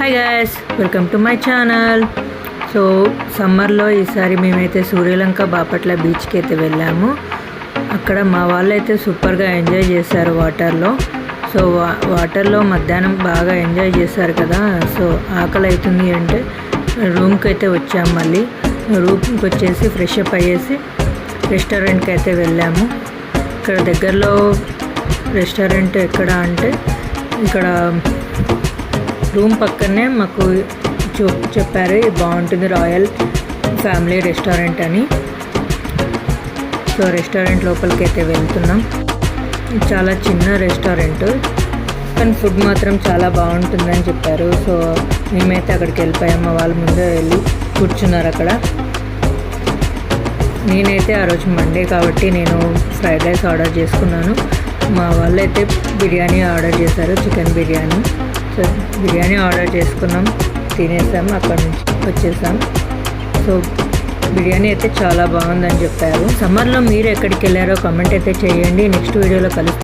Hi guys, welcome to my channel. So సమ్మర్లో ఈసారి మేమైతే సూర్యలంక బాపట్ల బీచ్కి అయితే వెళ్ళాము. అక్కడ మా వాళ్ళు అయితే సూపర్గా ఎంజాయ్ చేశారు వాటర్లో. సో వాటర్లో మధ్యాహ్నం బాగా ఎంజాయ్ చేశారు కదా. సో ఆకలి అవుతుంది అంటే రూమ్కి అయితే వచ్చాము. మళ్ళీ రూమ్కి వచ్చేసి ఫ్రెష్ అప్ అయ్యేసి రెస్టారెంట్కి అయితే వెళ్ళాము. ఇక్కడ దగ్గరలో రెస్టారెంట్ ఎక్కడ అంటే ఇక్కడ రూమ్ పక్కనే మాకు చెప్పారు, ఇది బాగుంటుంది, రాయల్ ఫ్యామిలీ రెస్టారెంట్ అని. సో రెస్టారెంట్ లోపలికి అయితే వెళ్తున్నాం. చాలా చిన్న రెస్టారెంట్ కానీ ఫుడ్ మాత్రం చాలా బాగుంటుందని చెప్పారు. సో మేమైతే అక్కడికి వెళ్ళిపోయాము. వాళ్ళ ముందే వెళ్ళి కూర్చున్నారు అక్కడ. నేనైతే ఆ రోజు మండే కాబట్టి నేను ఫ్రైడ్ రైస్ ఆర్డర్ చేసుకున్నాను. మా వాళ్ళు అయితే బిర్యానీ ఆర్డర్ చేశారు, chicken biryani. So biryani order చేసుకున్నాం, తినేసాము, అక్కడ నుంచి వచ్చేసాం. సో బిర్యానీ అయితే చాలా బాగుందని చెప్పారు. సమ్మర్లో మీరు ఎక్కడికి వెళ్ళారో కామెంట్ అయితే చేయండి. నెక్స్ట్ వీడియోలో కలుస్తాం.